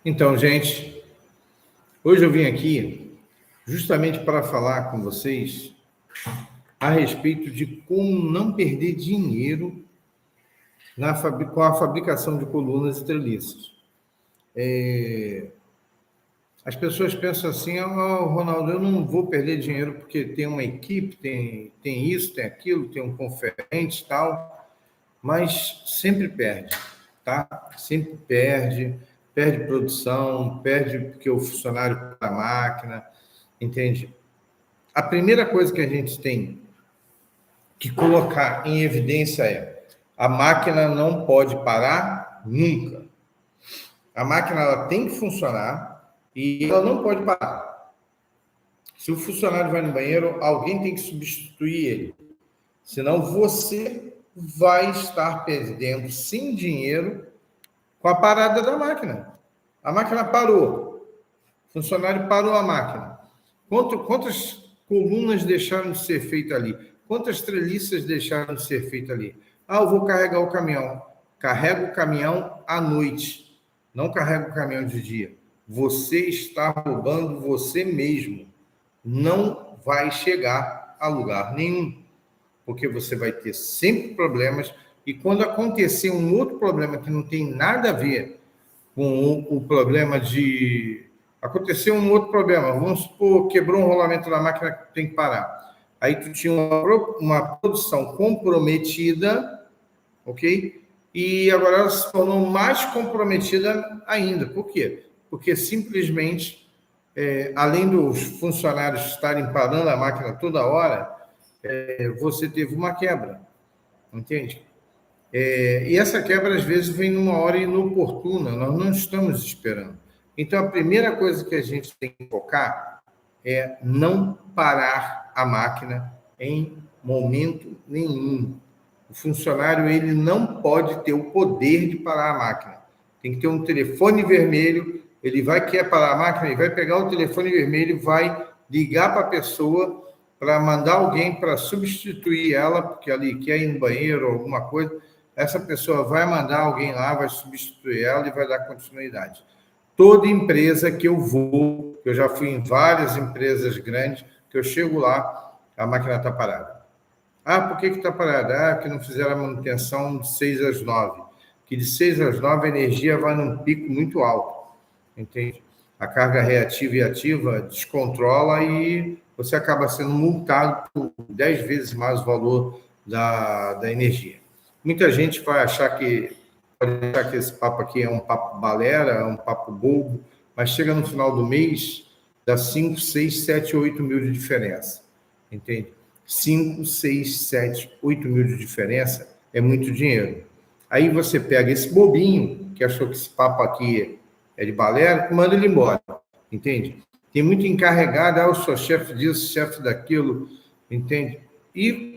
Então, gente, hoje eu vim aqui justamente para falar com vocês a respeito de como não perder dinheiro com a fabricação de colunas e treliças. As pessoas pensam assim, Ronaldo, eu não vou perder dinheiro porque tem uma equipe, tem isso, tem aquilo, tem um conferente e tal, mas sempre perde, tá? Sempre perde produção, perde porque o funcionário para a máquina, entende? A primeira coisa que a gente tem que colocar em evidência é: a máquina não pode parar nunca. A máquina ela tem que funcionar e ela não pode parar. Se o funcionário vai no banheiro, alguém tem que substituir ele. Senão você vai estar perdendo sim dinheiro com a parada da máquina. A máquina parou. O funcionário parou a máquina. Quantas colunas deixaram de ser feitas ali? Quantas treliças deixaram de ser feitas ali? Eu vou carregar o caminhão. Carrega o caminhão à noite. Não carrega o caminhão de dia. Você está roubando você mesmo. Não vai chegar a lugar nenhum. Porque você vai ter sempre problemas. E quando acontecer um outro problema que não tem nada a ver com o problema de... Aconteceu um outro problema, vamos supor, quebrou um rolamento da máquina que tem que parar. Aí tu tinha uma produção comprometida, ok? E agora ela se tornou mais comprometida ainda. Por quê? Porque simplesmente, além dos funcionários estarem parando a máquina toda hora, você teve uma quebra, entende? E essa quebra, às vezes, vem numa hora inoportuna, nós não estamos esperando. Então, a primeira coisa que a gente tem que focar é não parar a máquina em momento nenhum. O funcionário ele não pode ter o poder de parar a máquina. Tem que ter um telefone vermelho, ele quer parar a máquina, ele vai pegar o telefone vermelho, vai ligar para a pessoa para mandar alguém para substituir ela, porque ali quer ir no banheiro ou alguma coisa. Essa pessoa vai mandar alguém lá, vai substituir ela e vai dar continuidade. Toda empresa que eu já fui em várias empresas grandes, que eu chego lá, a máquina está parada. Por que está parada? Que não fizeram a manutenção de 6 às 9. Que de 6 às 9 a energia vai num pico muito alto, entende? A carga reativa e ativa descontrola e você acaba sendo multado por 10 vezes mais o valor da energia. Muita gente vai pode achar que esse papo aqui é um papo balera, é um papo bobo, mas chega no final do mês, dá 5, 6, 7, 8 mil de diferença, entende? 5, 6, 7, 8 mil de diferença é muito dinheiro. Aí você pega esse bobinho, que achou que esse papo aqui é de balera, e manda ele embora, entende? Tem muito encarregado, eu sou chefe disso, chefe daquilo, entende? E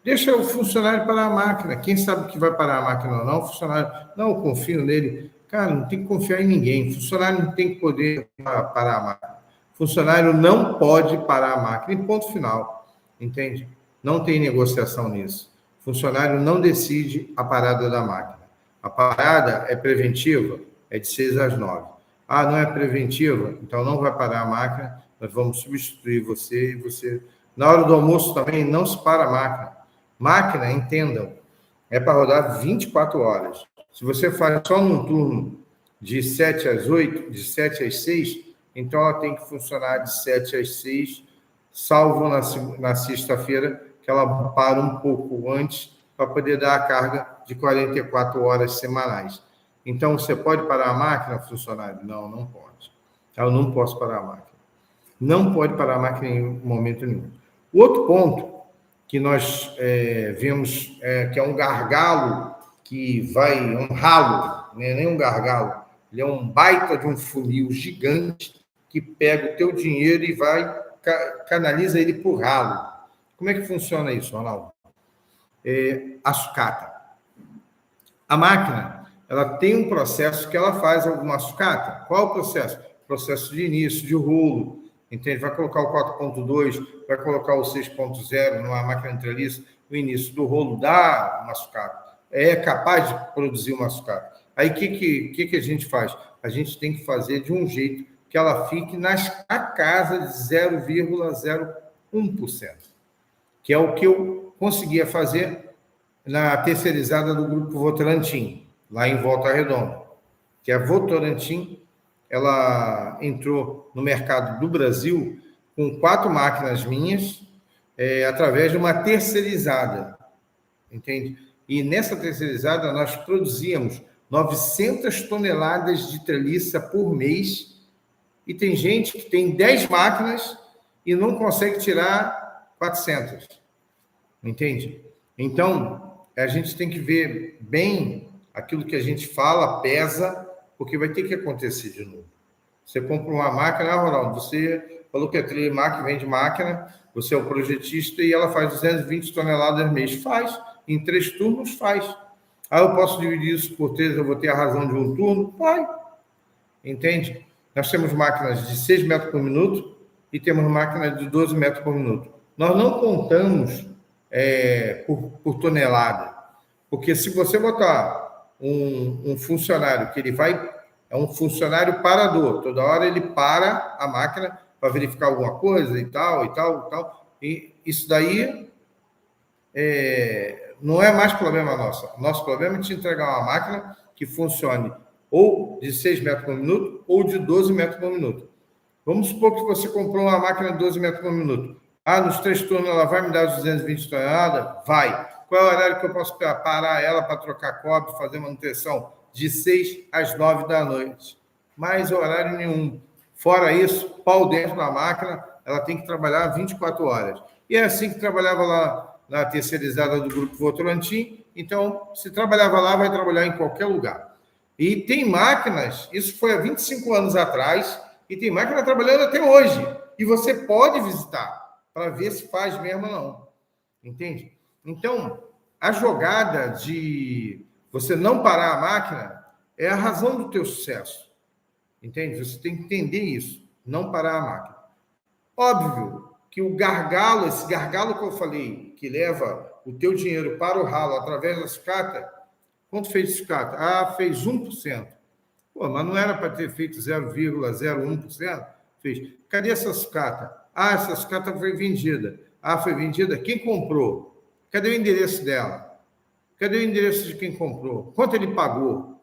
deixa o funcionário parar a máquina. Quem sabe que vai parar a máquina ou não? O funcionário, não, eu confio nele. Cara, não tem que confiar em ninguém. O funcionário não tem poder parar a máquina. O funcionário não pode parar a máquina. E ponto final. Entende? Não tem negociação nisso. O funcionário não decide a parada da máquina. A parada é preventiva, é de 6 às 9. Não é preventiva? Então não vai parar a máquina, nós vamos substituir você e você... Na hora do almoço também não se para a máquina. Máquina, entendam, é para rodar 24 horas. Se você faz só num turno de 7 às 8, de 7 às 6, então ela tem que funcionar de 7 às 6, salvo na sexta-feira, que ela para um pouco antes para poder dar a carga de 44 horas semanais. Então, você pode parar a máquina, funcionário? Não, não pode. Eu não posso parar a máquina. Não pode parar a máquina em momento nenhum. O outro ponto que nós vemos que é um gargalo que vai, um ralo, né? Nem um gargalo, ele é um baita de um funil gigante que pega o teu dinheiro e canaliza ele para o ralo. Como é que funciona isso, Ronaldo? A sucata. A máquina, ela tem um processo que ela faz alguma sucata. Qual o processo? Processo de início, de rolo, entende? Vai colocar o 4.2, vai colocar o 6.0 numa máquina de treliça, o início do rolo dá uma sucata. É capaz de produzir uma sucata. Aí, o que a gente faz? A gente tem que fazer de um jeito que ela fique na casa de 0,01%, que é o que eu conseguia fazer na terceirizada do Grupo Votorantim, lá em Volta Redonda, que a Votorantim, ela entrou no mercado do Brasil com 4 máquinas minhas, através de uma terceirizada, entende? E nessa terceirizada nós produzíamos 900 toneladas de treliça por mês, e tem gente que tem 10 máquinas e não consegue tirar 400, entende? Então, a gente tem que ver bem aquilo que a gente fala, pesa, porque vai ter que acontecer de novo. Você compra uma máquina, Ronaldo, você falou que a Trimac vende máquina, você é o projetista e ela faz 220 toneladas mês. Faz, em 3 turnos faz. Aí eu posso dividir isso por 3, eu vou ter a razão de um turno? Vai. Entende? Nós temos máquinas de 6 metros por minuto e temos máquinas de 12 metros por minuto. Nós não contamos por tonelada, porque se você botar um funcionário que ele vai... É um funcionário parador. Toda hora ele para a máquina para verificar alguma coisa e tal, e tal, e tal. E isso daí não é mais problema nosso. Nosso problema é te entregar uma máquina que funcione ou de 6 metros por minuto ou de 12 metros por minuto. Vamos supor que você comprou uma máquina de 12 metros por minuto. Nos 3 turnos ela vai me dar os 220 toneladas? Vai. Qual é o horário que eu posso parar ela para trocar cobre, fazer manutenção? De 6 às 9 da noite. Mais horário nenhum. Fora isso, pau dentro da máquina, ela tem que trabalhar 24 horas. E é assim que trabalhava lá na terceirizada do Grupo Votorantim. Então, se trabalhava lá, vai trabalhar em qualquer lugar. E tem máquinas, isso foi há 25 anos atrás, e tem máquina trabalhando até hoje. E você pode visitar para ver se faz mesmo ou não. Entende? Então, a jogada de você não parar a máquina é a razão do teu sucesso. Entende? Você tem que entender isso. Não parar a máquina. Óbvio que o gargalo, esse gargalo que eu falei, que leva o teu dinheiro para o ralo através da sucata, quanto fez sucata? Fez 1%. Pô, mas não era para ter feito 0,01%? Fez. Cadê essa sucata? Essa sucata foi vendida. Foi vendida? Quem comprou? Cadê o endereço dela? Cadê o endereço de quem comprou? Quanto ele pagou?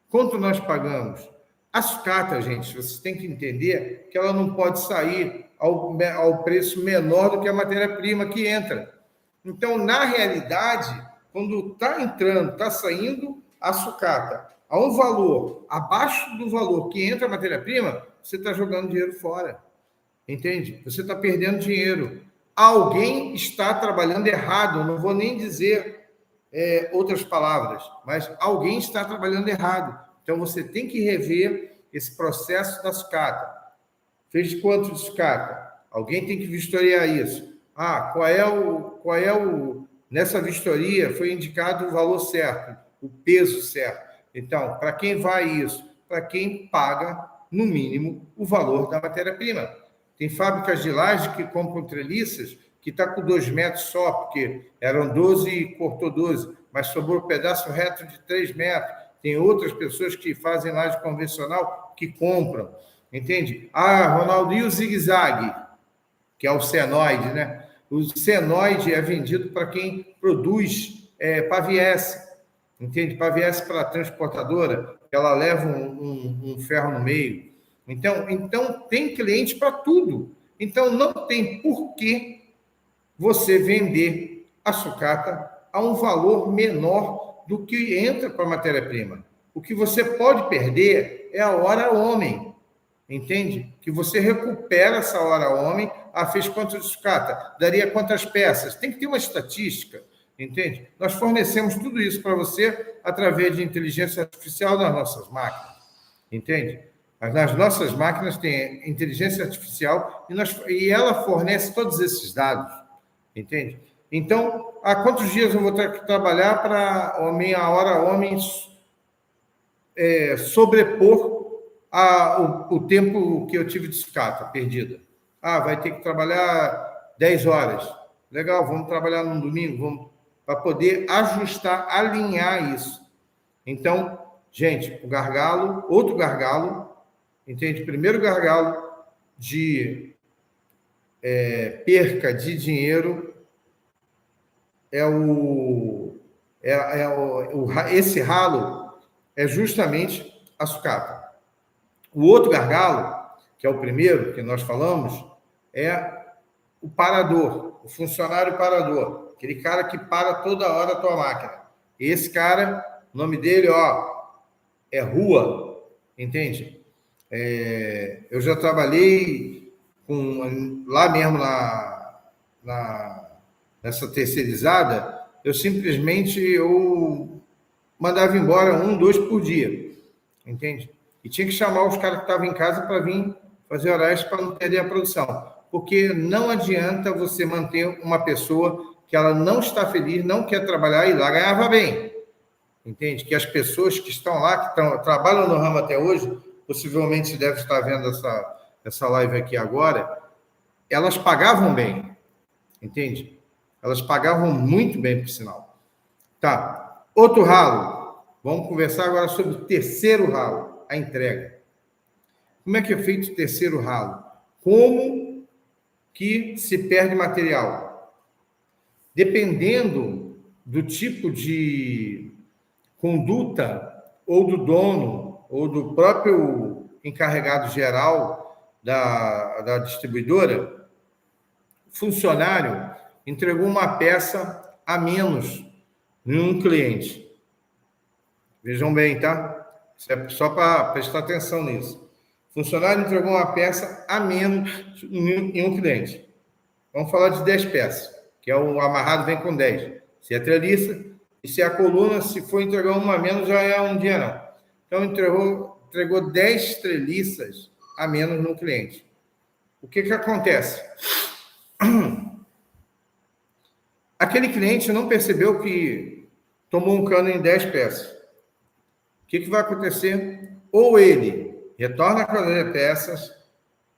Quanto nós pagamos? A sucata, gente, vocês têm que entender que ela não pode sair ao preço menor do que a matéria-prima que entra. Então, na realidade, quando está entrando, está saindo a sucata a um valor abaixo do valor que entra a matéria-prima, você está jogando dinheiro fora. Entende? Você está perdendo dinheiro. Alguém está trabalhando errado. Eu não vou nem dizer outras palavras, mas alguém está trabalhando errado. Então, você tem que rever esse processo da sucata. Fez quanto de sucata? Alguém tem que vistoriar isso. Qual é o... Nessa vistoria foi indicado o valor certo, o peso certo. Então, para quem vai isso? Para quem paga, no mínimo, o valor da matéria-prima. Tem fábricas de laje que compram treliças que está com 2 metros só, porque eram 12 e cortou 12, mas sobrou um pedaço reto de 3 metros. Tem outras pessoas que fazem laje convencional que compram, entende? Ronaldo, e o zigue-zague, que é o senoide, né? O senoide é vendido para quem produz paviesse, entende? Paviesse para a transportadora, ela leva um ferro no meio. Então tem cliente para tudo. Então, não tem por que você vender a sucata a um valor menor do que entra para a matéria-prima. O que você pode perder é a hora homem, entende? Que você recupera essa hora homem. Fez quanto de sucata? Daria quantas peças? Tem que ter uma estatística, entende? Nós fornecemos tudo isso para você através de inteligência artificial nas nossas máquinas, entende? Nas nossas máquinas tem inteligência artificial e ela fornece todos esses dados, entende? Então, há quantos dias eu vou ter que trabalhar para a hora homem sobrepor o tempo que eu tive de sucata perdida? Vai ter que trabalhar 10 horas. Legal, vamos trabalhar num domingo, para poder ajustar, alinhar isso. Então, Gente, o gargalo, outro gargalo, entende? Primeiro gargalo de perca de dinheiro esse ralo é justamente a sucata. O outro gargalo, que é o primeiro que nós falamos, é o parador, o funcionário parador, aquele cara que para toda hora a tua máquina. Esse cara, o nome dele, é rua, entende? Eu já trabalhei lá mesmo nessa terceirizada, eu mandava embora 1, 2 por dia, entende? E tinha que chamar os caras que estavam em casa para vir fazer horários para não perder a produção. Porque não adianta você manter uma pessoa que ela não está feliz, não quer trabalhar, e lá ganhava bem. Entende? Que as pessoas que estão lá, trabalham no ramo até hoje, possivelmente deve estar vendo essa live aqui agora, elas pagavam bem, entende? Elas pagavam muito bem, por sinal. Tá. Outro ralo. Vamos conversar agora sobre o terceiro ralo, a entrega. Como é que é feito o terceiro ralo? Como que se perde material? Dependendo do tipo de conduta ou do dono ou do próprio encarregado geral da distribuidora, o funcionário entregou uma peça a menos em um cliente. Vejam bem, tá? Isso é só para prestar atenção nisso. O funcionário entregou uma peça a menos em um cliente. Vamos falar de 10 peças, que é o amarrado vem com 10. Se é treliça, e se é a coluna, se for entregar uma a menos, já é um dia não. Então, entregou 10 treliças a menos no cliente. O que acontece? Aquele cliente não percebeu que tomou um cano em 10 peças. O que vai acontecer? Ou ele retorna com as peças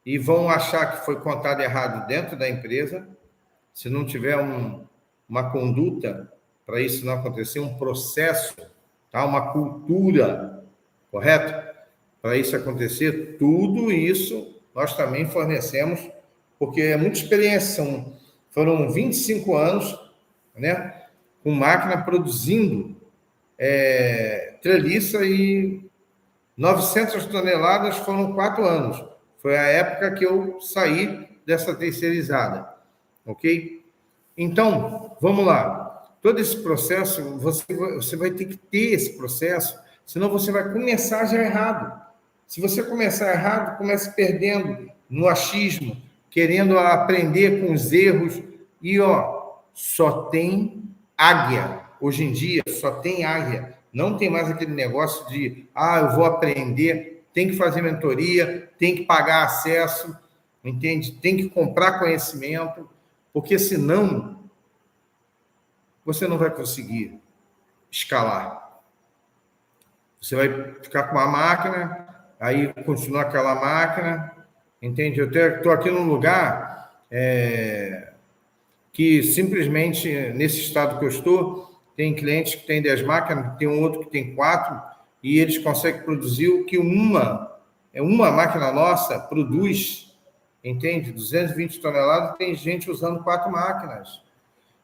e vão achar que foi contado errado dentro da empresa, se não tiver uma conduta para isso não acontecer, um processo, tá? Uma cultura, correto? Para isso acontecer, tudo isso nós também fornecemos, porque é muita experiência, foram 25 anos, né, com máquina produzindo treliça, e 900 toneladas foram 4 anos. Foi a época que eu saí dessa terceirizada, ok? Então, vamos lá. Todo esse processo, você vai ter que ter esse processo, senão você vai começar já errado. Se você começar errado, começa perdendo no achismo, querendo aprender com os erros, e só tem águia. Hoje em dia, só tem águia. Não tem mais aquele negócio de, eu vou aprender, tem que fazer mentoria, tem que pagar acesso, entende? Tem que comprar conhecimento, porque senão você não vai conseguir escalar. Você vai ficar com uma máquina, aí continua aquela máquina, entende? Eu estou aqui num lugar que simplesmente, nesse estado que eu estou, tem clientes que têm 10 máquinas, tem um outro que tem 4, e eles conseguem produzir o que uma máquina nossa produz, entende? 220 toneladas, tem gente usando 4 máquinas,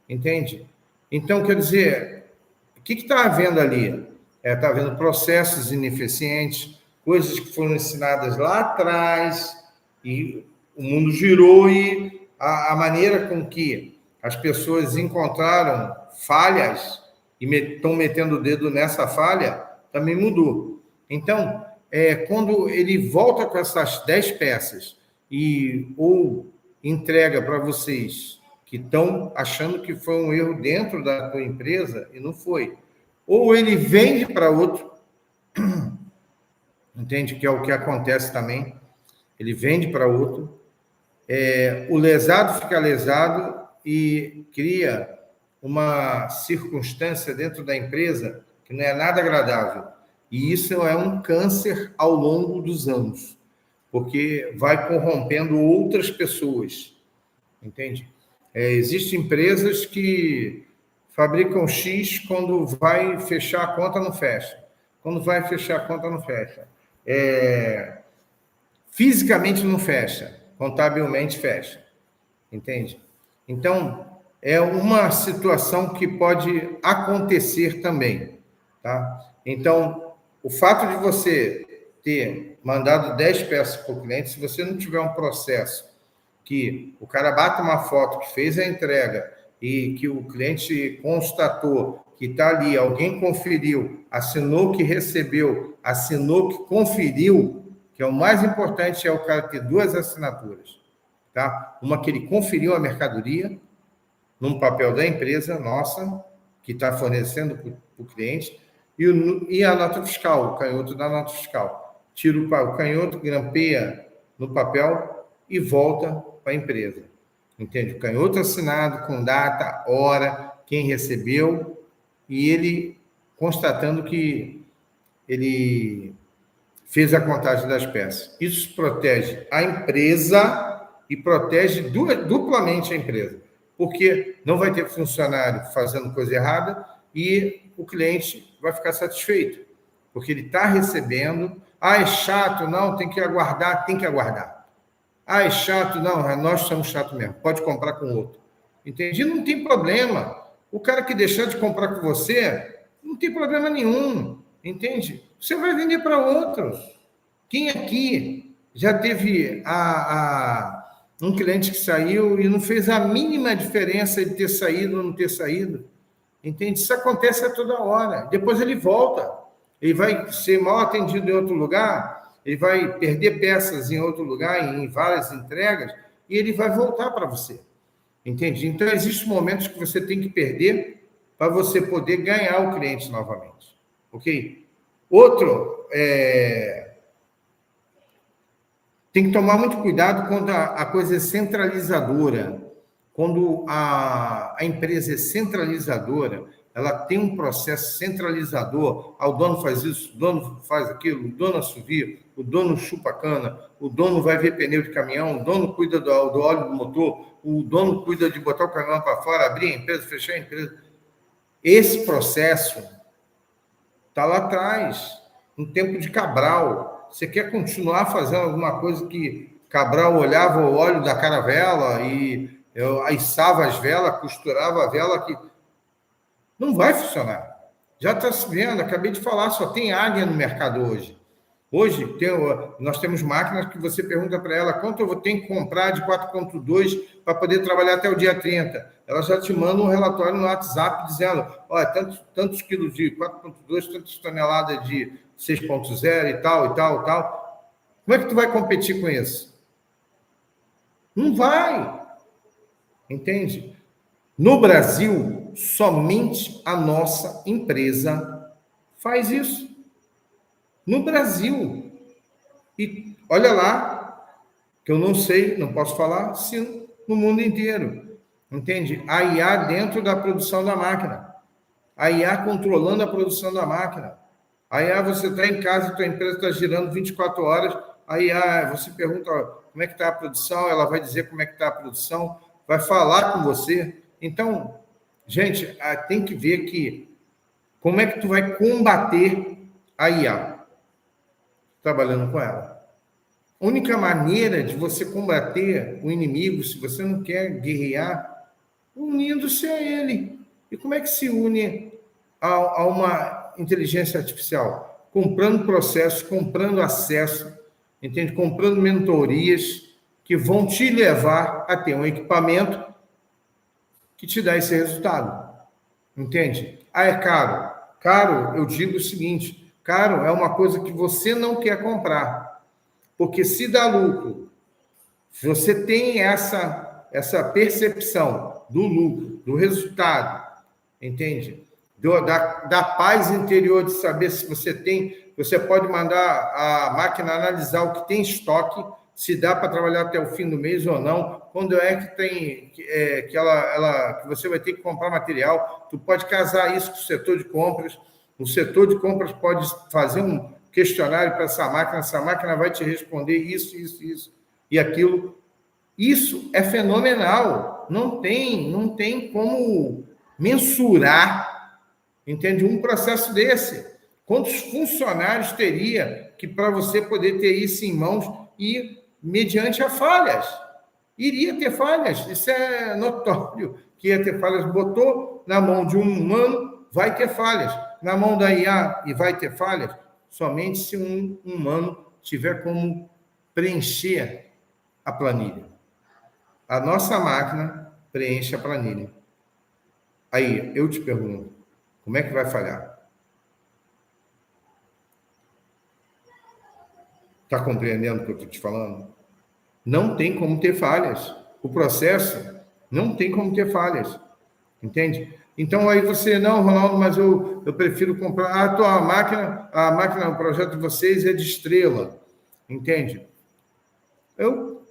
entende? Então, quer dizer, o que está havendo ali? Está havendo processos ineficientes, coisas que foram ensinadas lá atrás, e o mundo girou, e a maneira com que as pessoas encontraram falhas e estão metendo o dedo nessa falha também mudou. Então, quando ele volta com essas 10 peças ou entrega para vocês que estão achando que foi um erro dentro da tua empresa, e não foi. Ou ele vende para outro, entende? Que é o que acontece também. Ele vende para outro, o lesado fica lesado e cria uma circunstância dentro da empresa que não é nada agradável. E isso é um câncer ao longo dos anos, porque vai corrompendo outras pessoas, entende? Existem empresas que fabricam X, quando vai fechar a conta, não fecha. Quando vai fechar a conta, não fecha. Fisicamente não fecha, contabilmente fecha. Entende? Então, é uma situação que pode acontecer também, tá? Então, o fato de você ter mandado 10 peças para o cliente, se você não tiver um processo que o cara bata uma foto que fez a entrega e que o cliente constatou que está ali, alguém conferiu, assinou que recebeu, assinou que conferiu, que é o mais importante, é o cara ter 2 assinaturas. Tá? Uma que ele conferiu a mercadoria num papel da empresa nossa, que está fornecendo para o cliente, e a nota fiscal, o canhoto da nota fiscal. Tira o canhoto, grampeia no papel e volta para a empresa. Entende? O canhoto assinado com data, hora, quem recebeu, e ele constatando que ele fez a contagem das peças. Isso protege a empresa e protege duplamente a empresa, porque não vai ter funcionário fazendo coisa errada e o cliente vai ficar satisfeito, porque ele está recebendo. Ah, é chato, não, tem que aguardar, tem que aguardar. Ah, é chato, não, nós somos chatos mesmo, pode comprar com outro. Entendi? Não tem problema. O cara que deixar de comprar com você, não tem problema nenhum, entende? Você vai vender para outros. Quem aqui já teve um cliente que saiu e não fez a mínima diferença de ter saído ou não ter saído? Entende? Isso acontece a toda hora. Depois ele volta. Ele vai ser mal atendido em outro lugar, ele vai perder peças em outro lugar, em várias entregas, e ele vai voltar para você. Entende? Então, existem momentos que você tem que perder para você poder ganhar o cliente novamente. Ok? Outro, tem que tomar muito cuidado quando a coisa é centralizadora. Quando a empresa é centralizadora, ela tem um processo centralizador. O dono faz isso, o dono faz aquilo, o dono assovia, o dono chupa a cana, o dono vai ver pneu de caminhão, o dono cuida do óleo do motor, o dono cuida de botar o caminhão para fora, abrir a empresa, fechar a empresa. Esse processo está lá atrás, no tempo de Cabral. Você quer continuar fazendo alguma coisa que Cabral olhava o óleo da caravela e içava as velas, costurava a vela, que não vai funcionar. Já está se vendo, acabei de falar, só tem águia no mercado hoje. Hoje, nós temos máquinas que você pergunta para ela quanto eu tenho que comprar de 4.2 para poder trabalhar até o dia 30. Ela já te manda um relatório no WhatsApp dizendo, olha, tantos quilos de 4.2, tantas toneladas de 6.0 e tal, e tal, e tal. Como é que tu vai competir com isso? Não vai. Entende? No Brasil, somente a nossa empresa faz isso. No Brasil. E olha lá, que eu não sei, não posso falar, se no mundo inteiro. Entende? A IA dentro da produção da máquina. A IA controlando a produção da máquina. A IA, você está em casa, a tua empresa está girando 24 horas, a IA, você pergunta como é que está a produção, ela vai dizer como é que está a produção, vai falar com você. Então, gente, tem que ver que como é que tu vai combater a IA trabalhando com ela. A única maneira de você combater o inimigo, se você não quer guerrear, unindo-se a ele. E como é que se une a uma inteligência artificial? Comprando processos, comprando acesso, entende? Comprando mentorias que vão te levar a ter um equipamento que te dá esse resultado. Entende? Ah, é caro. Caro, eu digo o seguinte, caro é uma coisa que você não quer comprar. Porque se dá lucro, se você tem essa percepção do lucro, do resultado, entende? Da paz interior de saber se você tem, você pode mandar a máquina analisar o que tem em estoque, se dá para trabalhar até o fim do mês ou não, quando é que tem que você vai ter que comprar material, tu pode casar isso com o setor de compras, o setor de compras pode fazer um questionário para essa máquina vai te responder isso e aquilo. Isso é fenomenal, não tem como mensurar, entende? Um processo desse. Quantos funcionários teria que para você poder ter isso em mãos e mediante a falhas? Iria ter falhas, isso é notório que ia ter falhas. Botou na mão de um humano, vai ter falhas. Na mão da IA e vai ter falhas, somente se um humano tiver como preencher a planilha. A nossa máquina preenche a planilha. Aí, eu te pergunto, como é que vai falhar? Está compreendendo o que eu estou te falando? Não tem como ter falhas. O processo não tem como ter falhas. Entende? Então, aí você, não, Ronaldo, mas eu prefiro comprar. A máquina, o projeto de vocês é de estrela. Entende? Eu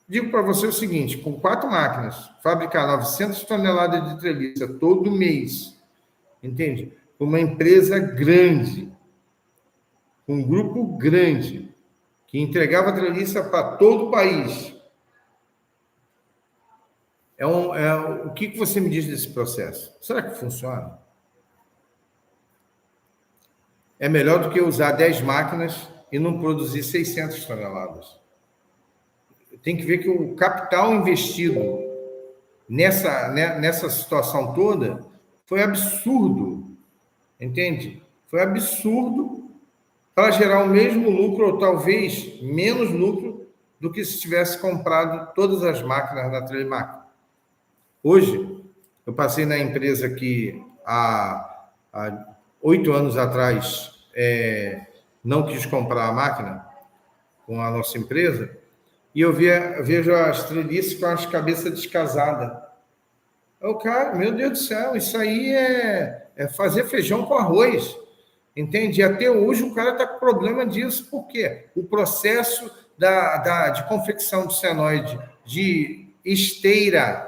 digo para você o seguinte: com 4 máquinas, fabricar 900 toneladas de treliça todo mês, entende? Uma empresa grande, um grupo grande, que entregava treliça para todo o país. O que você me diz desse processo? Será que funciona? É melhor do que usar 10 máquinas e não produzir 600 toneladas. Tem que ver que o capital investido nessa situação toda foi absurdo, entende? Foi absurdo para gerar o mesmo lucro ou talvez menos lucro do que se tivesse comprado todas as máquinas da Telemac. Hoje, eu passei na empresa que há 8 anos atrás não quis comprar a máquina com a nossa empresa, e eu vejo as treliças com as cabeças descasadas. O cara, meu Deus do céu, isso aí é fazer feijão com arroz, entende? E até hoje o cara está com problema disso. Por quê? O processo de confecção do senoide de esteira,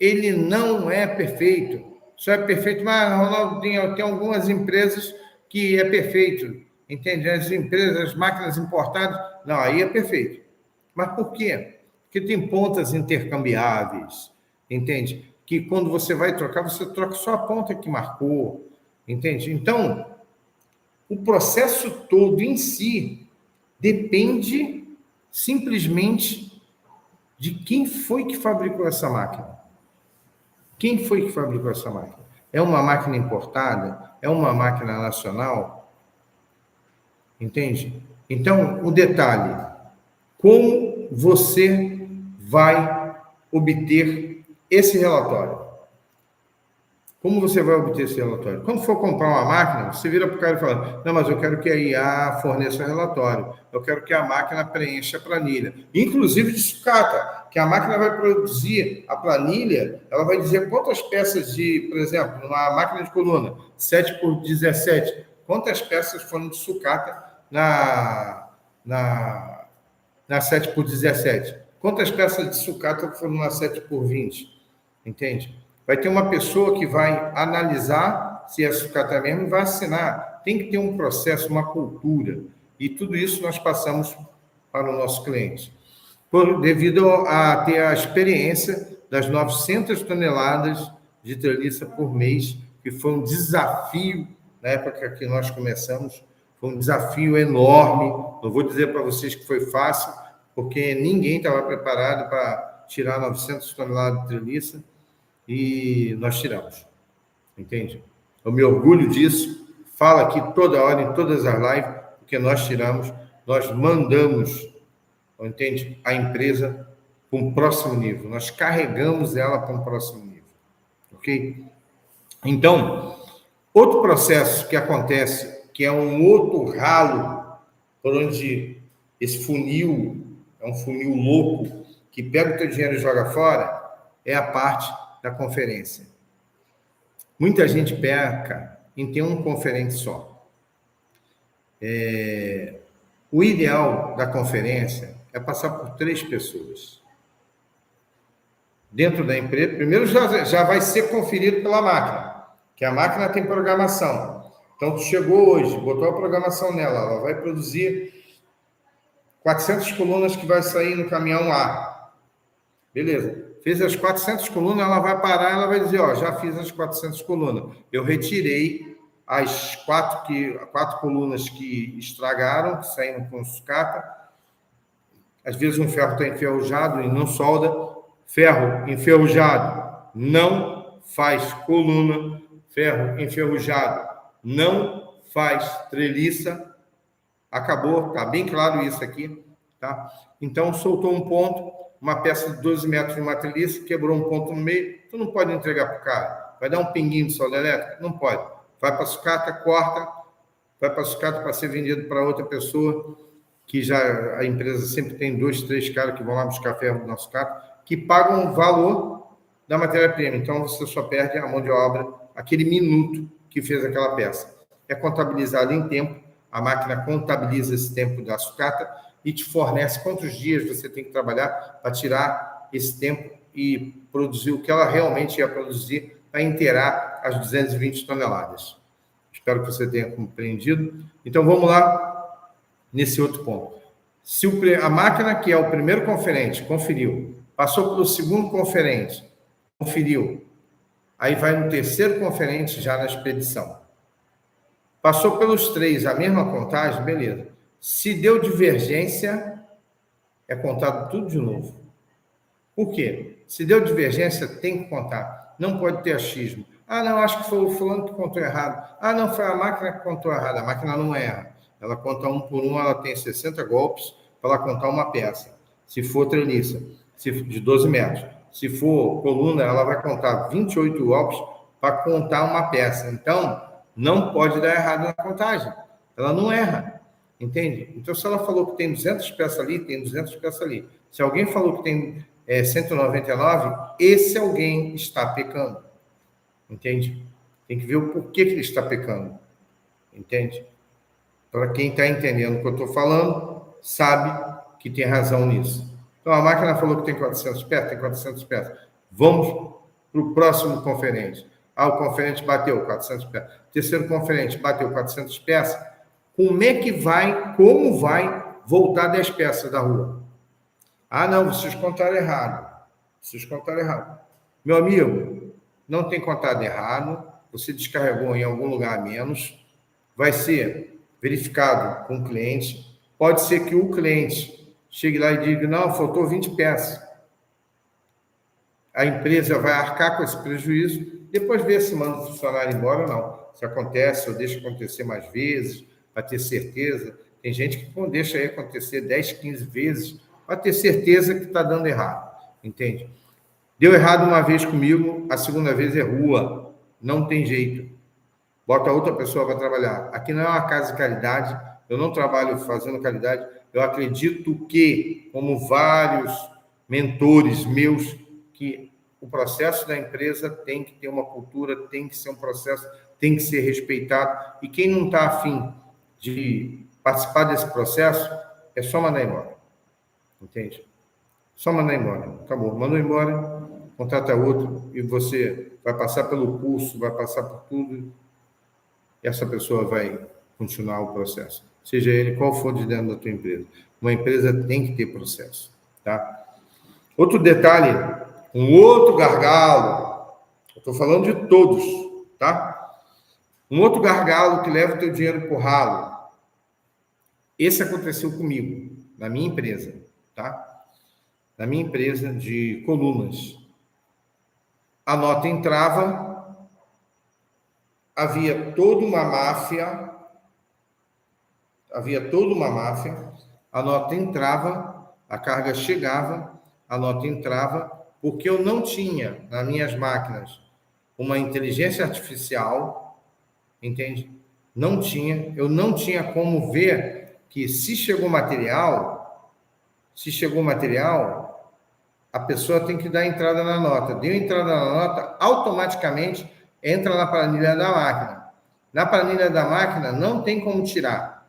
ele não é perfeito. Só é perfeito, mas, Ronaldo, tem algumas empresas que é perfeito, entende? As máquinas importadas, não, aí é perfeito. Mas por quê? Porque tem pontas intercambiáveis, entende? Que quando você vai trocar, você troca só a ponta que marcou, entende? Então, o processo todo em si depende simplesmente de quem foi que fabricou essa máquina. Quem foi que fabricou essa máquina? É uma máquina importada? É uma máquina nacional? Entende? Então, o detalhe: como você vai obter esse relatório? Como você vai obter esse relatório? Quando for comprar uma máquina, você vira para o cara e fala: não, mas eu quero que a IA forneça o relatório, eu quero que a máquina preencha a planilha, inclusive de sucata, que a máquina vai produzir a planilha, ela vai dizer quantas peças por exemplo, numa máquina de coluna, 7x17, quantas peças foram de sucata na 7x17, quantas peças de sucata foram na 7x20, entende? Vai ter uma pessoa que vai analisar se é sucata mesmo e vai assinar. Tem que ter um processo, uma cultura. E tudo isso nós passamos para o nosso cliente. Devido a ter a experiência das 900 toneladas de treliça por mês, que foi um desafio, na época que nós começamos, foi um desafio enorme. Não vou dizer para vocês que foi fácil, porque ninguém estava preparado para tirar 900 toneladas de treliça, e nós tiramos, entende? Eu me orgulho disso, falo aqui toda hora, em todas as lives, porque nós tiramos, nós mandamos, entende? A empresa para um próximo nível, nós carregamos ela para um próximo nível, ok? Então, outro processo que acontece, que é um outro ralo, por onde esse funil, é um funil louco, que pega o teu dinheiro e joga fora, é a parte da conferência. Muita gente peca em ter um conferente só. O ideal da conferência é passar por 3 pessoas. Dentro da empresa, primeiro já vai ser conferido pela máquina, que a máquina tem programação. Então, tu chegou hoje, botou a programação nela, ela vai produzir 400 colunas que vai sair no caminhão A. Beleza. Fez as 400 colunas, ela vai parar, ela vai dizer, ó, já fiz as 400 colunas. Eu retirei as quatro colunas que estragaram, que saíram com sucata. Às vezes um ferro está enferrujado e não solda. Ferro enferrujado não faz coluna. Ferro enferrujado não faz treliça. Acabou, tá bem claro isso aqui, tá? Então, soltou um ponto, uma peça de 12 metros de uma treliça, quebrou um ponto no meio, tu não pode entregar para o cara. Vai dar um pinguinho de solda elétrica? Não pode. Vai para a sucata, corta, vai para a sucata para ser vendido para outra pessoa, que já a empresa sempre tem 2, 3 caras que vão lá buscar ferro do nosso sucata, que pagam o valor da matéria-prima. Então, você só perde a mão de obra, aquele minuto que fez aquela peça. É contabilizado em tempo, a máquina contabiliza esse tempo da sucata e te fornece quantos dias você tem que trabalhar para tirar esse tempo e produzir o que ela realmente ia produzir para inteirar as 220 toneladas. Espero que você tenha compreendido. Então, vamos lá nesse outro ponto. Se a máquina, que é o primeiro conferente, conferiu, passou pelo segundo conferente, conferiu, aí vai no terceiro conferente já na expedição. Passou pelos 3 a mesma contagem, beleza. Se deu divergência, é contado tudo de novo. Por quê? Se deu divergência, tem que contar. Não pode ter achismo. Ah, não, acho que foi o fulano que contou errado. Ah, não, foi a máquina que contou errado. A máquina não erra. Ela conta um por um, ela tem 60 golpes para ela contar uma peça. Se for treliça, de 12 metros. Se for coluna, ela vai contar 28 golpes para contar uma peça. Então, não pode dar errado na contagem. Ela não erra, entende? Então, se ela falou que tem 200 peças ali, tem 200 peças ali. Se alguém falou que tem 199, esse alguém está pecando, entende? Tem que ver o porquê que ele está pecando, entende? Para quem está entendendo o que eu estou falando, sabe que tem razão nisso. Então, a máquina falou que tem 400 peças, tem 400 peças. Vamos para o próximo conferente. Ah, o conferente bateu 400 peças. Terceiro conferente bateu 400 peças. Como vai voltar 10 peças da rua? Ah, não, vocês contaram errado. Vocês contaram errado. Meu amigo, não tem contado errado. Você descarregou em algum lugar a menos. Vai ser verificado com o cliente. Pode ser que o cliente chegue lá e diga, não, faltou 20 peças. A empresa vai arcar com esse prejuízo, depois vê se manda o funcionário embora ou não. Se acontece, ou deixa acontecer mais vezes, para ter certeza. Tem gente que não deixa aí acontecer 10, 15 vezes, para ter certeza que está dando errado, entende? Deu errado uma vez comigo, a segunda vez é rua, não tem jeito. Bota outra pessoa para trabalhar. Aqui não é uma casa de caridade, eu não trabalho fazendo caridade, eu acredito que, como vários mentores meus, que o processo da empresa tem que ter uma cultura, tem que ser um processo, tem que ser respeitado, e quem não está afim de participar desse processo, é só mandar embora, entende? Só mandar embora, acabou, mandou embora, contrata outro, e você vai passar pelo curso, vai passar por tudo, e essa pessoa vai continuar o processo, seja ele qual for de dentro da tua empresa. Uma empresa tem que ter processo, tá? Outro detalhe, um outro gargalo, eu estou falando de todos, tá? Um outro gargalo que leva o teu dinheiro para o ralo. Esse aconteceu comigo, na minha empresa, tá? Na minha empresa de colunas. A nota entrava, havia toda uma máfia, a nota entrava, a carga chegava, a nota entrava, porque eu não tinha, nas minhas máquinas, uma inteligência artificial, entende? Eu não tinha como ver que se chegou material, a pessoa tem que dar entrada na nota. Deu entrada na nota, automaticamente entra na planilha da máquina. Na planilha da máquina não tem como tirar.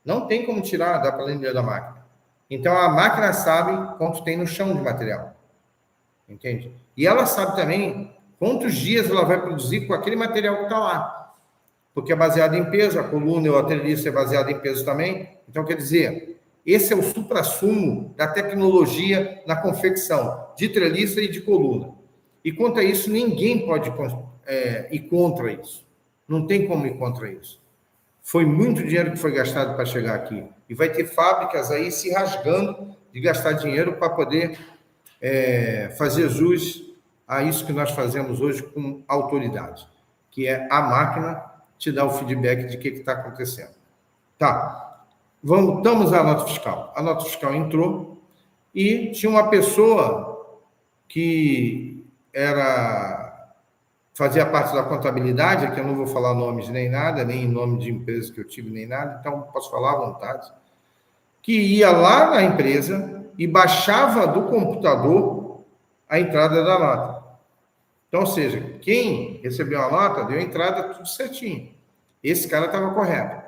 Não tem como tirar da planilha da máquina. Então, a máquina sabe quanto tem no chão de material. Entende? E ela sabe também quantos dias ela vai produzir com aquele material que está lá. Porque é baseado em peso, a coluna ou a treliça é baseada em peso também. Então, quer dizer, esse é o suprassumo da tecnologia na confecção de treliça e de coluna. E quanto a isso, ninguém pode ir contra isso. Não tem como ir contra isso. Foi muito dinheiro que foi gastado para chegar aqui. E vai ter fábricas aí se rasgando de gastar dinheiro para poder fazer jus a isso que nós fazemos hoje com autoridade, que é a máquina te dar o feedback de o que está acontecendo. Tá, voltamos à nota fiscal. A nota fiscal entrou e tinha uma pessoa que fazia parte da contabilidade, que eu não vou falar nomes nem nada, nem nome de empresa que eu tive, nem nada, então posso falar à vontade, que ia lá na empresa e baixava do computador a entrada da nota. Então, ou seja, quem recebeu a nota deu a entrada tudo certinho. Esse cara estava correto.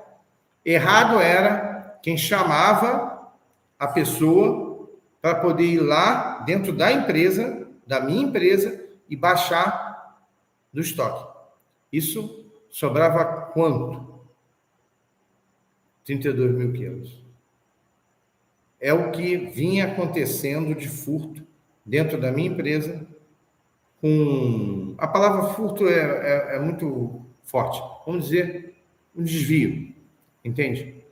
Errado era quem chamava a pessoa para poder ir lá dentro da empresa, da minha empresa, e baixar do estoque. Isso sobrava quanto? 32 mil quilos. É o que vinha acontecendo de furto dentro da minha empresa. A palavra furto é muito forte. Vamos dizer, um desvio, entende?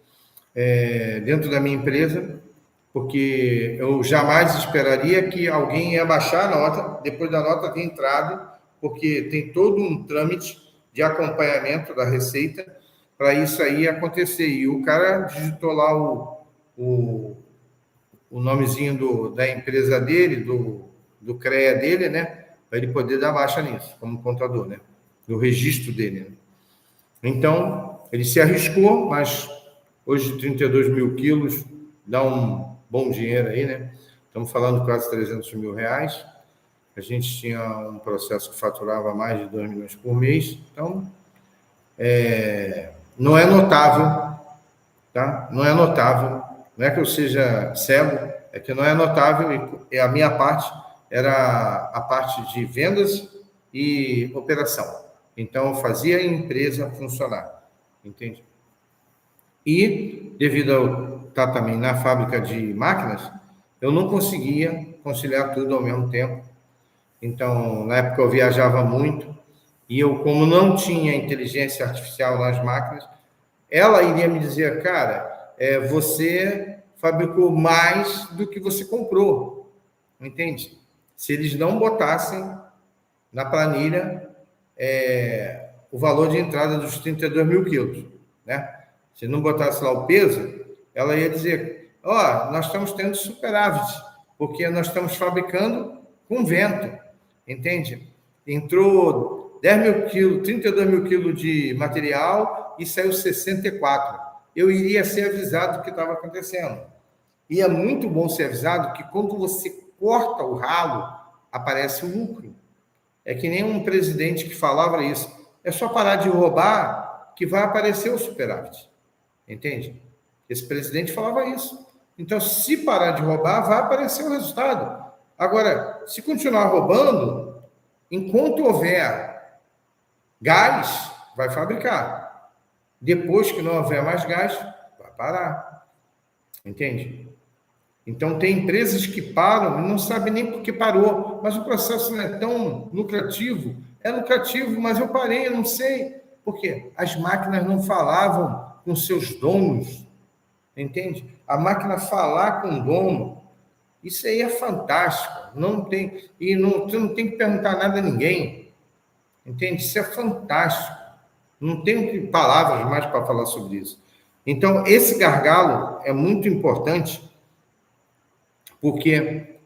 Dentro da minha empresa, porque eu jamais esperaria que alguém ia baixar a nota, depois da nota ter entrado, porque tem todo um trâmite de acompanhamento da Receita para isso aí acontecer. E o cara digitou lá o nomezinho da empresa dele, do CREA dele, né? Para ele poder dar baixa nisso, como contador, né? No registro dele. Né? Então, ele se arriscou, mas hoje 32 mil quilos dá um bom dinheiro aí, né? Estamos falando quase 300 mil reais. A gente tinha um processo que faturava mais de 2 milhões por mês. Então, não é notável, tá? Não é notável. Não é que eu seja cego, é que não é notável e a minha parte era a parte de vendas e operação. Então, eu fazia a empresa funcionar, entende? E, devido a eu estar também na fábrica de máquinas, eu não conseguia conciliar tudo ao mesmo tempo. Então, na época eu viajava muito e eu, como não tinha inteligência artificial nas máquinas, ela iria me dizer, cara, você fabricou mais do que você comprou, entende? Se eles não botassem na planilha o valor de entrada dos 32 mil quilos, né? Se não botasse lá o peso, ela ia dizer, nós estamos tendo superávit, porque nós estamos fabricando com vento, entende? Entrou 10 mil quilos, 32 mil quilos de material e saiu 64. Eu iria ser avisado do que estava acontecendo. E é muito bom ser avisado que quando você corta o ralo, aparece o lucro. É que nem um presidente que falava isso. É só parar de roubar que vai aparecer o superávit. Entende? Esse presidente falava isso. Então, se parar de roubar, vai aparecer o resultado. Agora, se continuar roubando, enquanto houver gás, vai fabricar. Depois que não houver mais gás, vai parar. Entende? Então, tem empresas que param e não sabem nem por que parou, mas o processo não é tão lucrativo. É lucrativo, mas eu parei, eu não sei. Por quê? As máquinas não falavam com seus donos, entende? A máquina falar com o dono, isso aí é fantástico. Não tem, e você não tem que perguntar nada a ninguém, entende? Isso é fantástico. Não tenho palavras mais para falar sobre isso. Então, esse gargalo é muito importante, porque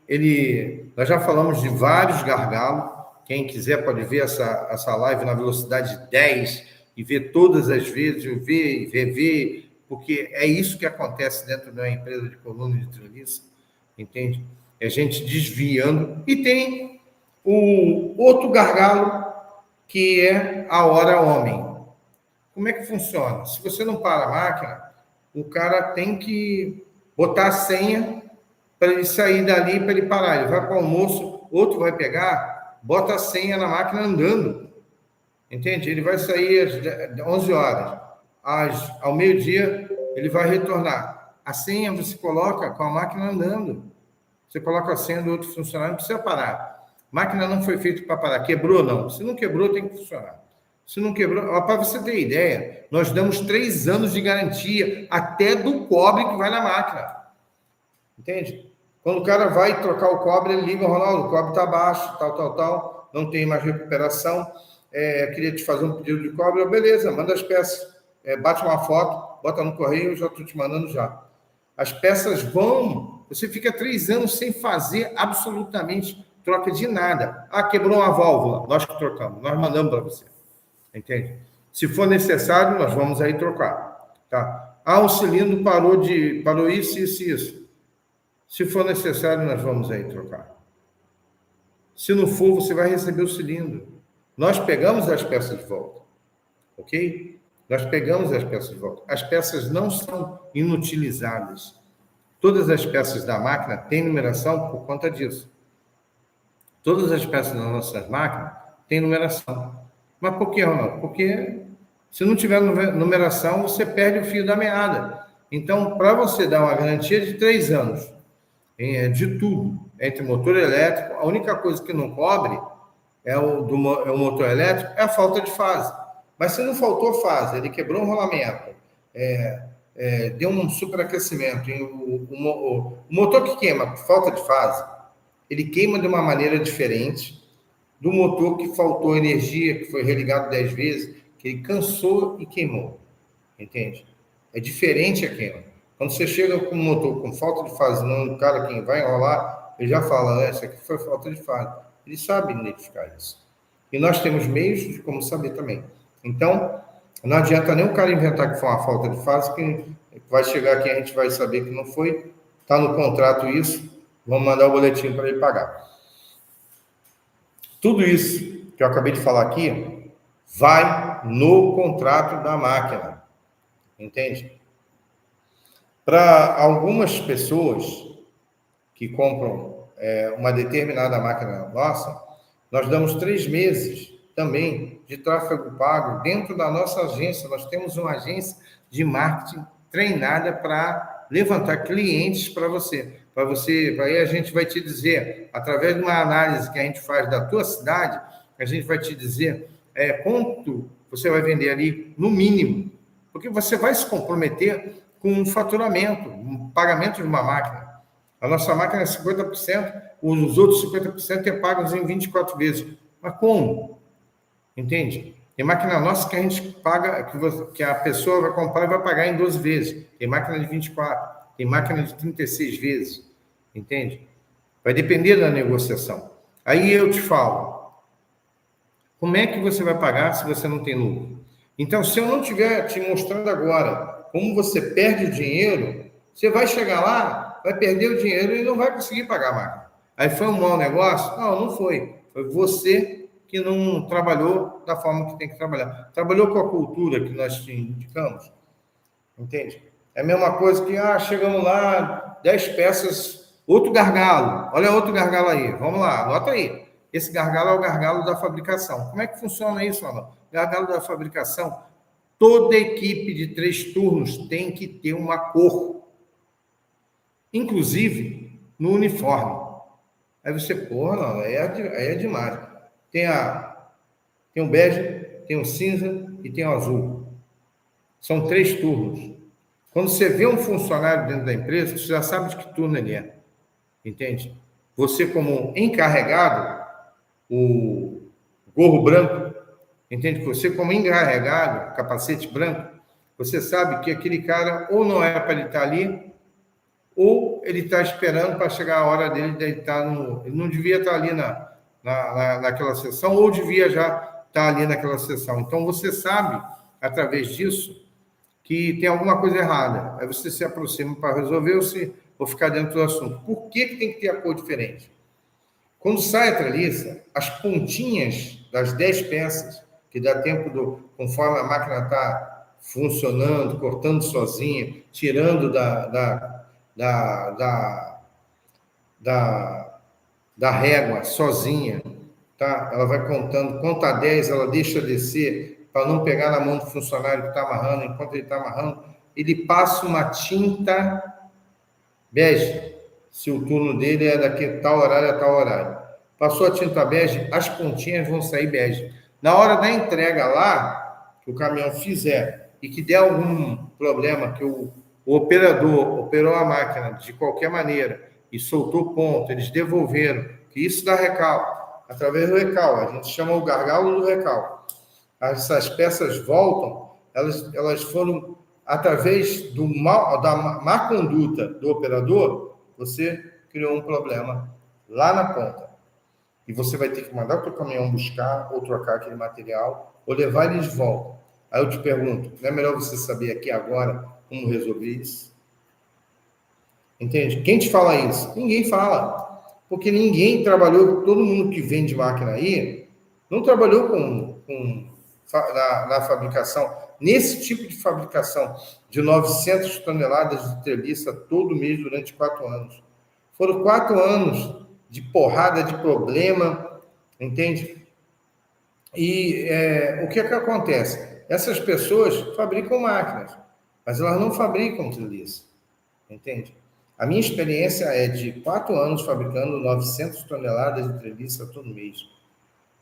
nós já falamos de vários gargalos. Quem quiser pode ver essa live na velocidade 10 e ver todas as vezes, ver e rever, porque é isso que acontece dentro de uma empresa de coluna de treliça, entende? É a gente desviando. E tem o outro gargalo, que é a hora homem. Como é que funciona? Se você não para a máquina, o cara tem que botar a senha para ele sair dali, para ele parar. Ele vai para o almoço, outro vai pegar, bota a senha na máquina andando. Entende? Ele vai sair às 11 horas. Ao meio-dia, ele vai retornar. A senha você coloca com a máquina andando. Você coloca a senha do outro funcionário, não precisa parar. A máquina não foi feita para parar. Quebrou, não. Se não quebrou, tem que funcionar. Se não quebrou, para você ter ideia, nós damos 3 anos de garantia até do cobre que vai na máquina. Entende? Quando o cara vai trocar o cobre, ele liga, Ronaldo, o cobre está baixo, tal, não tem mais recuperação, queria te fazer um pedido de cobre, beleza, manda as peças, bate uma foto, bota no correio, eu já estou te mandando já. As peças vão, você fica 3 anos sem fazer absolutamente troca de nada. Ah, quebrou uma válvula, nós que trocamos, nós mandamos para você. Entende? Se for necessário, nós vamos aí trocar. Tá? Ah, o cilindro parou isso. Se for necessário, nós vamos aí trocar. Se não for, você vai receber o cilindro. Nós pegamos as peças de volta. Ok? Nós pegamos as peças de volta. As peças não são inutilizadas. Todas as peças da máquina têm numeração por conta disso. Todas as peças das nossas máquinas têm numeração. Mas por que, Ronaldo? Porque se não tiver numeração, você perde o fio da meada. Então, para você dar uma garantia de 3 anos, de tudo, entre motor elétrico, a única coisa que não cobre é o motor elétrico, é a falta de fase. Mas se não faltou fase, ele quebrou um rolamento, deu um superaquecimento, o motor que queima por falta de fase, ele queima de uma maneira diferente do motor que faltou energia, que foi religado 10 vezes, que ele cansou e queimou. Entende? É diferente a queima. Quando você chega com um motor com falta de fase, não, o cara que vai enrolar, ele já fala, isso aqui foi falta de fase. Ele sabe identificar isso. E nós temos meios de como saber também. Então, não adianta nem o cara inventar que foi uma falta de fase, que vai chegar aqui e a gente vai saber que não foi. Está no contrato isso, vamos mandar o boletim para ele pagar. Tudo isso que eu acabei de falar aqui vai no contrato da máquina. Entende? Para algumas pessoas que compram uma determinada máquina nossa, nós damos 3 meses também de tráfego pago dentro da nossa agência. Nós temos uma agência de marketing treinada para levantar clientes para você. Aí a gente vai te dizer, através de uma análise que a gente faz da tua cidade, a gente vai te dizer quanto você vai vender ali no mínimo, porque você vai se comprometer com um faturamento, um pagamento de uma máquina. A nossa máquina é 50%, os outros 50% é pagos em 24 vezes. Mas como? Entende? Tem máquina nossa que a gente paga, que a pessoa vai comprar e vai pagar em 12 vezes. Tem máquina de 24, tem máquina de 36 vezes. Entende? Vai depender da negociação. Aí eu te falo, como é que você vai pagar se você não tem lucro? Então, se eu não estiver te mostrando agora como você perde o dinheiro, você vai chegar lá, vai perder o dinheiro e não vai conseguir pagar a máquina. Aí foi um mau negócio? Não foi. Foi você que não trabalhou da forma que tem que trabalhar. Trabalhou com a cultura que nós te indicamos. Entende? É a mesma coisa que, chegamos lá, 10 peças, outro gargalo. Olha outro gargalo aí. Vamos lá, anota aí. Esse gargalo é o gargalo da fabricação. Como é que funciona isso, Ana? Gargalo da fabricação, toda equipe de 3 turnos tem que ter uma cor, inclusive no uniforme. Aí você, não, aí é demais. Tem o bege, tem o cinza e tem o azul. São 3 turnos. Quando você vê um funcionário dentro da empresa, você já sabe de que turno ele é. Entende? Você, como encarregado, o gorro branco, entende? Você, como encarregado, capacete branco, você sabe que aquele cara ou não é para ele estar ali, ou ele está esperando para chegar a hora dele de estar no... Ele não devia estar ali naquela sessão, ou devia já estar ali naquela sessão. Então, você sabe, através disso, que tem alguma coisa errada. Aí você se aproxima para resolver ou ficar dentro do assunto. Por que tem que ter a cor diferente? Quando sai a treliça, as pontinhas das 10 peças, que dá tempo conforme a máquina está funcionando, cortando sozinha, tirando da régua sozinha, tá? Ela vai contando, conta 10, ela deixa descer para não pegar na mão do funcionário que está amarrando. Enquanto ele está amarrando, ele passa uma tinta bege, se o turno dele é daqui tal horário a tal horário. Passou a tinta bege, as pontinhas vão sair bege. Na hora da entrega lá, que o caminhão fizer e que der algum problema, que o operador operou a máquina de qualquer maneira e soltou ponto, eles devolveram, que isso dá recal, através do recal, a gente chama o gargalo do recal. Essas peças voltam, elas foram através da má conduta do operador, você criou um problema lá na ponta. E você vai ter que mandar o teu caminhão buscar ou trocar aquele material ou levar ele de volta. Aí eu te pergunto, não é melhor você saber aqui agora como resolver isso? Entende? Quem te fala isso? Ninguém fala. Porque ninguém trabalhou, todo mundo que vende máquina aí, não trabalhou na fabricação, nesse tipo de fabricação de 900 toneladas de treliça todo mês durante 4 anos. Foram 4 anos de porrada, de problema, entende? E o que acontece? Essas pessoas fabricam máquinas, mas elas não fabricam treliça, entende? A minha experiência é de 4 anos fabricando 900 toneladas de treliça todo mês.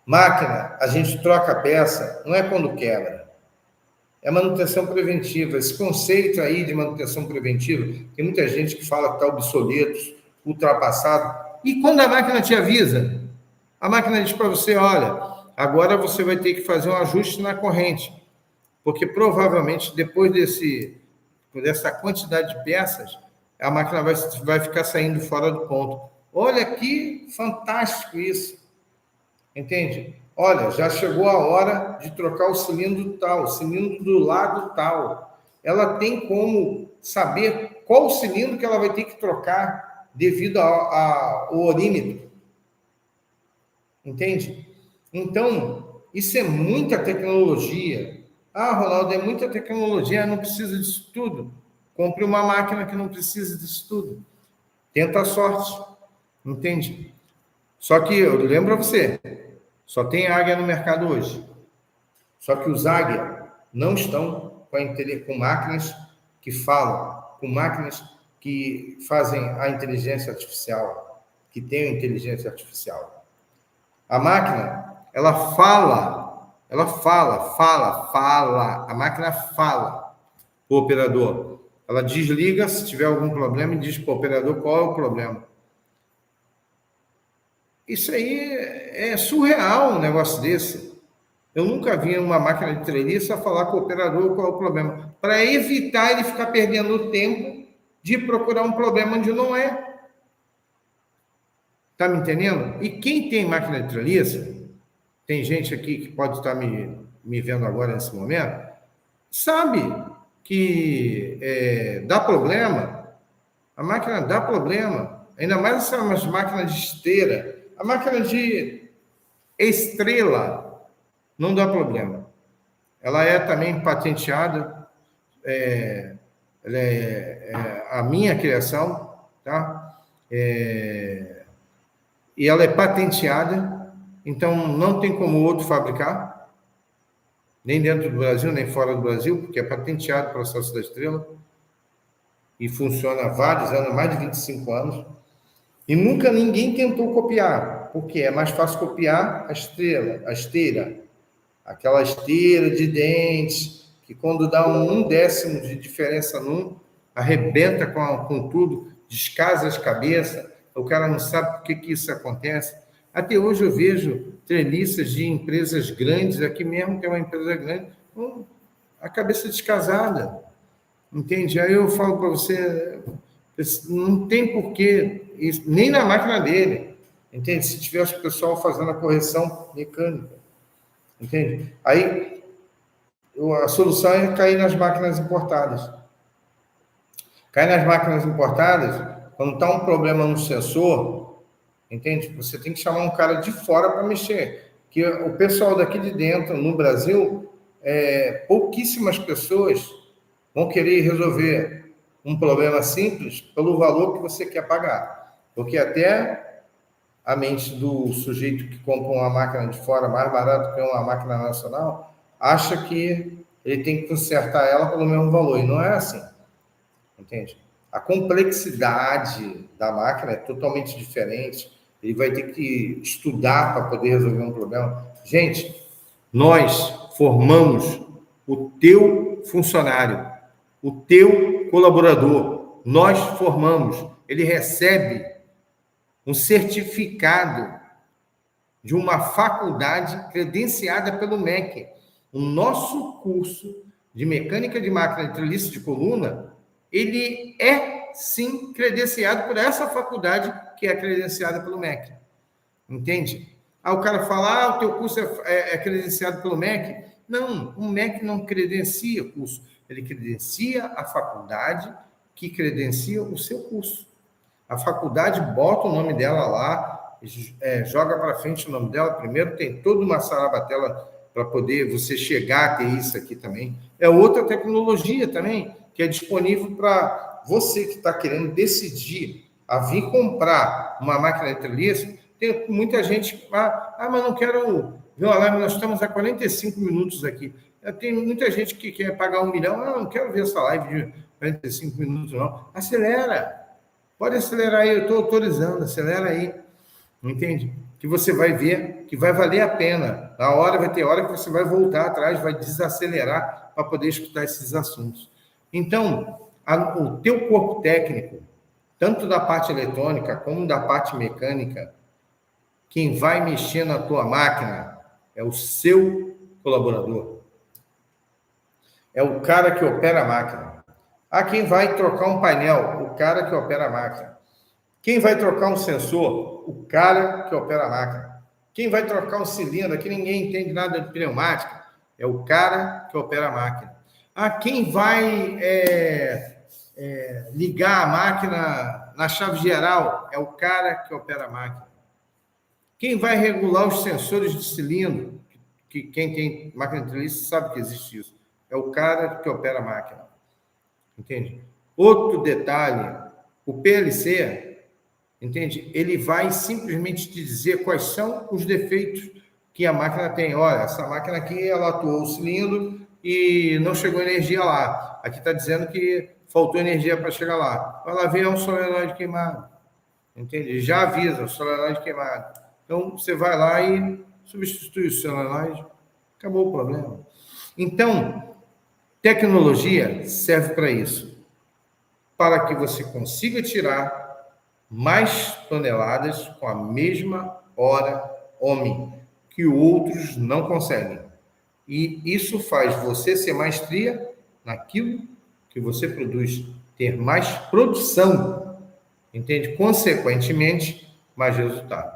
Máquina, a gente troca a peça, não é quando quebra. É manutenção preventiva. Esse conceito aí de manutenção preventiva, tem muita gente que fala que está obsoleto, ultrapassado. E quando a máquina te avisa, a máquina diz para você, olha, agora você vai ter que fazer um ajuste na corrente, porque provavelmente depois dessa quantidade de peças, a máquina vai ficar saindo fora do ponto. Olha que fantástico isso. Entende? Olha, já chegou a hora de trocar o cilindro tal, o cilindro do lado tal. Ela tem como saber qual o cilindro que ela vai ter que trocar devido ao orímetro. Entende? Então, isso é muita tecnologia. Ah, Ronaldo, é muita tecnologia, não precisa disso tudo. Compre uma máquina que não precisa disso tudo. Tenta a sorte. Entende? Só que, eu lembro a você, só tem Águia no mercado hoje. Só que os Águia não estão com máquinas que falam, com máquinas que fazem a inteligência artificial, que têm inteligência artificial. A máquina, ela fala. A máquina fala para o operador. Ela desliga se tiver algum problema e diz para o operador qual é o problema. Isso aí é surreal, um negócio desse. Eu nunca vi uma máquina de treliça falar com o operador qual é o problema, para evitar ele ficar perdendo tempo de procurar um problema onde não é. Está me entendendo? E quem tem máquina de treliça, tem gente aqui que pode estar me vendo agora nesse momento, sabe que dá problema, a máquina dá problema, ainda mais essas máquinas de esteira, a máquina de estrela não dá problema. Ela é também patenteada, ela é a minha criação, tá? E ela é patenteada, então não tem como outro fabricar, nem dentro do Brasil, nem fora do Brasil, porque é patenteado o processo da estrela, e funciona há vários anos, mais de 25 anos, e nunca ninguém tentou copiar, porque é mais fácil copiar a esteira, aquela esteira de dentes, que quando dá um décimo de diferença arrebenta com tudo, descasa as cabeças, o cara não sabe por que isso acontece. Até hoje eu vejo treliças de empresas grandes, aqui mesmo que é uma empresa grande, com a cabeça descasada, entende? Aí eu falo para você, não tem porquê, nem na máquina dele, entende? Se tivesse o pessoal fazendo a correção mecânica, entende? Aí a solução é cair nas máquinas importadas. Cair nas máquinas importadas, quando está um problema no sensor, entende? Você tem que chamar um cara de fora para mexer. Que o pessoal daqui de dentro, no Brasil, pouquíssimas pessoas vão querer resolver um problema simples pelo valor que você quer pagar. Porque até a mente do sujeito que compra uma máquina de fora mais barato que uma máquina nacional, acha que ele tem que consertar ela pelo mesmo valor. E não é assim. Entende? A complexidade da máquina é totalmente diferente. Ele vai ter que estudar para poder resolver um problema. Gente, Nós formamos o teu funcionário, o teu colaborador. Nós formamos. Ele recebe um certificado de uma faculdade credenciada pelo MEC. O nosso curso de mecânica de máquina de treliço de coluna, ele é, sim, credenciado por essa faculdade que é credenciada pelo MEC. Entende? O cara fala, o teu curso é credenciado pelo MEC. Não, o MEC não credencia o curso. Ele credencia a faculdade que credencia o seu curso. A faculdade bota o nome dela lá, joga para frente o nome dela. Primeiro tem toda uma sarabatela para poder você chegar a ter isso aqui também. É outra tecnologia também, que é disponível para você que está querendo decidir a vir comprar uma máquina de treliço. Tem muita gente, mas não quero ver uma live, nós estamos a 45 minutos aqui. Tem muita gente que quer pagar 1 milhão, não quero ver essa live de 45 minutos, não. Acelera, pode acelerar aí, eu estou autorizando, acelera aí, entende? Que você vai ver que vai valer a pena. Na hora, vai ter hora que você vai voltar atrás, vai desacelerar para poder escutar esses assuntos. Então, o teu corpo técnico, tanto da parte eletrônica como da parte mecânica, quem vai mexer na tua máquina é o seu colaborador. É o cara que opera a máquina. Quem vai trocar um painel? O cara que opera a máquina. Quem vai trocar um sensor? O cara que opera a máquina. Quem vai trocar um cilindro? Aqui ninguém entende nada de pneumática. É o cara que opera a máquina. Quem vai ligar a máquina na chave geral? É o cara que opera a máquina. Quem vai regular os sensores de cilindro? Que quem tem máquina de treliço sabe que existe isso. É o cara que opera a máquina. Entende? Outro detalhe, o PLC, entende? Ele vai simplesmente te dizer quais são os defeitos que a máquina tem. Olha, essa máquina aqui, ela atuou o cilindro e não chegou energia lá. Aqui está dizendo que faltou energia para chegar lá. Vai lá ver, é um solenoide queimado. Entende? Já avisa, o solenoide queimado. Então, você vai lá e substitui o solenoide. Acabou o problema. Então, tecnologia serve para isso. Para que você consiga tirar mais toneladas com a mesma hora homem, que outros não conseguem. E isso faz você ser maestria naquilo que você produz, ter mais produção, entende? Consequentemente, mais resultado.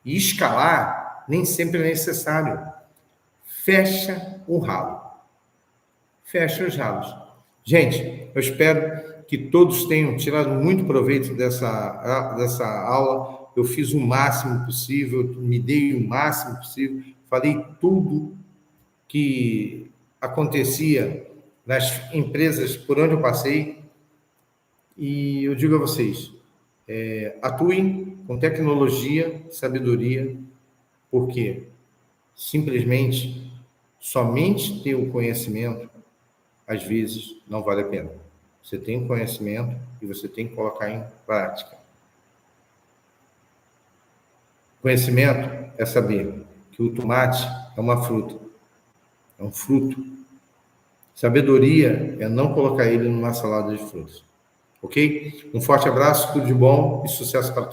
E escalar nem sempre é necessário. Fecha o ralo. Fecha os ralos. Gente, eu espero que todos tenham tirado muito proveito dessa aula. Eu fiz o máximo possível, me dei o máximo possível, falei tudo que acontecia nas empresas por onde eu passei. E eu digo a vocês, atuem com tecnologia, sabedoria, porque simplesmente somente ter o conhecimento, às vezes, não vale a pena. Você tem conhecimento e você tem que colocar em prática. Conhecimento é saber que o tomate é uma fruta, é um fruto. Sabedoria é não colocar ele numa salada de frutas. Ok? Um forte abraço, tudo de bom e sucesso para todos.